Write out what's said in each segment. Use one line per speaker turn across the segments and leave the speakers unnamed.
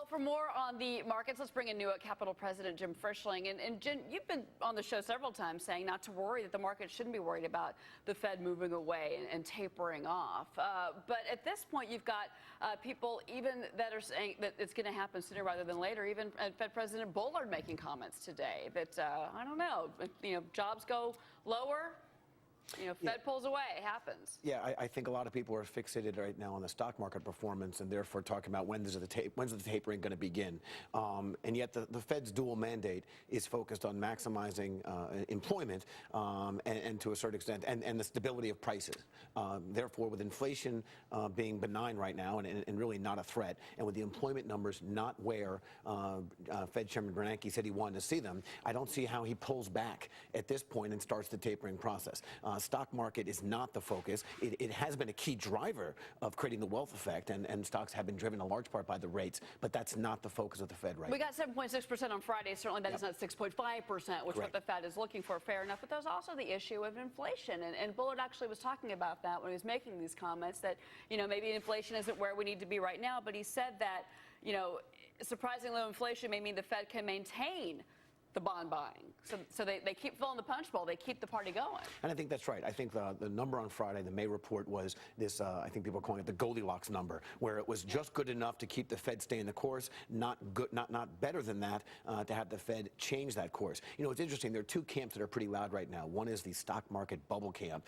Well, for more on the markets, let's bring in NewOak President Jim Frischling. And Jim, you've been on the show several times saying not to worry, that the market shouldn't be worried about the Fed moving away and tapering off. But at this point, you've got people even that are saying that it's going to happen sooner rather than later. Even Fed President Bullard making comments today that, I don't know, jobs go lower. Fed pulls away, it happens.
Yeah, I think a lot of people are fixated right now on the stock market performance and therefore talking about when's the tapering going to begin. And yet the Fed's dual mandate is focused on maximizing employment and to a certain extent, and the stability of prices. Therefore, with inflation being benign right now and really not a threat, and with the employment numbers not where Fed Chairman Bernanke said he wanted to see them, I don't see how he pulls back at this point and starts the tapering process. Stock market is not the focus. It has been a key driver of creating the wealth effect, and stocks have been driven in large part by the rates, but that's not the focus of the Fed right now.
We got 7.6% on Friday. Certainly that is not 6.5%, which is what the Fed is looking for. Fair enough. But there's also the issue of inflation. And Bullard actually was talking about that when he was making these comments that, maybe inflation isn't where we need to be right now. But he said that, surprisingly low inflation may mean the Fed can maintain the bond buying. So they keep filling the punch bowl. They keep the party going.
And I think that's right. I think the number on Friday, the May report, was this, I think people are calling it the Goldilocks number, where it was just good enough to keep the Fed staying the course, not good, not better than that to have the Fed change that course. It's interesting. There are two camps that are pretty loud right now. One is the stock market bubble camp,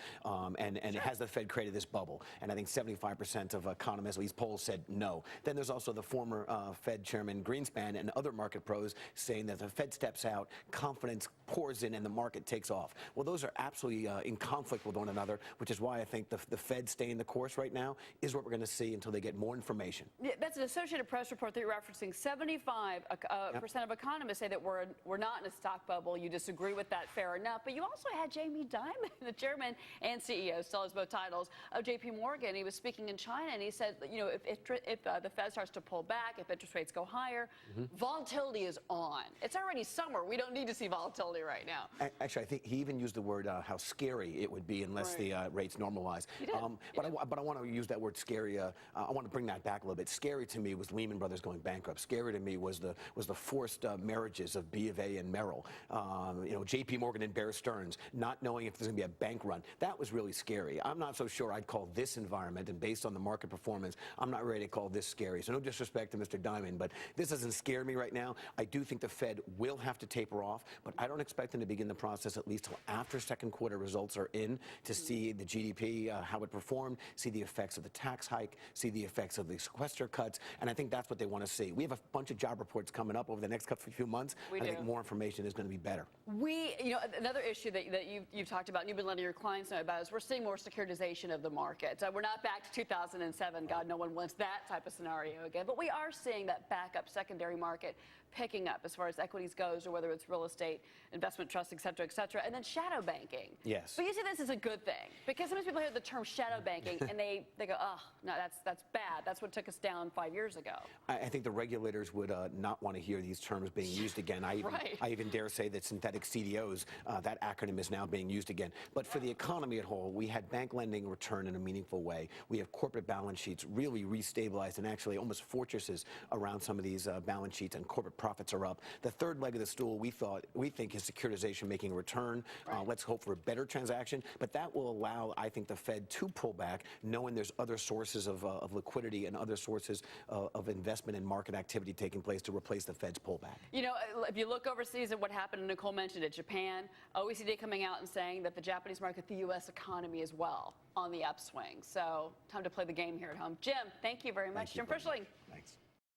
and has the Fed created this bubble? And I think 75% of economists, at least polls, said no. Then there's also the former Fed Chairman Greenspan and other market pros saying that the Fed steps out, confidence pours in, and the market takes off. Well, those are absolutely in conflict with one another, which is why I think the Fed staying the course right now is what we're going to see until they get more information.
Yeah, that's an Associated Press report that you're referencing. 75% of economists say that we're not in a stock bubble. You disagree with that, fair enough. But you also had Jamie Dimon, the chairman and CEO, still has both titles, of J.P. Morgan. He was speaking in China, and he said, if the Fed starts to pull back, if interest rates go higher, volatility is on. It's already summer. We don't need to see volatility right now.
Actually, I think he even used the word how scary it would be unless the rates normalize. But I want to use that word scary. I want to bring that back a little bit. Scary to me was Lehman Brothers going bankrupt. Scary to me was the forced marriages of B of A and Merrill. J.P. Morgan and Bear Stearns, not knowing if there's going to be a bank run. That was really scary. I'm not so sure I'd call this environment, and based on the market performance, I'm not ready to call this scary. So no disrespect to Mr. Dimon, but this doesn't scare me right now. I do think the Fed will have to taper off, but I don't expect them to begin the process at least till after second quarter results are in to see the GDP, how it performed, see the effects of the tax hike, see the effects of the sequester cuts, and I think that's what they want to see. We have a bunch of job reports coming up over the next few months. I think more information is going to be better.
Another issue that you've talked about, and you've been letting your clients know about, is we're seeing more securitization of the market. We're not back to 2007. God, no one wants that type of scenario again. But we are seeing that backup secondary market picking up as far as equities goes, or whether it's real estate, investment trusts, et cetera, and then shadow banking.
Yes.
But you see this as a good thing, because sometimes people hear the term shadow banking and they go, oh, no, that's bad. That's what took us down 5 years ago.
I think the regulators would not want to hear these terms being used again. I even dare say that synthetic CDOs, that acronym is now being used again. But for the economy at whole, we had bank lending return in a meaningful way. We have corporate balance sheets really restabilized and actually almost fortresses around some of these balance sheets, and corporate profits are up. The third leg of the stool we think is securitization making a return. Let's hope for a better transaction, but that will allow, I think, the Fed to pull back, knowing there's other sources of liquidity and other sources of investment and market activity taking place to replace the Fed's pullback.
If you look overseas at what happened, and Nicole mentioned it, Japan, OECD coming out and saying that the Japanese market, the U.S. economy as well, on the upswing. So time to play the game here at home. Jim, thank you very much. Jim Frischling.
Thanks.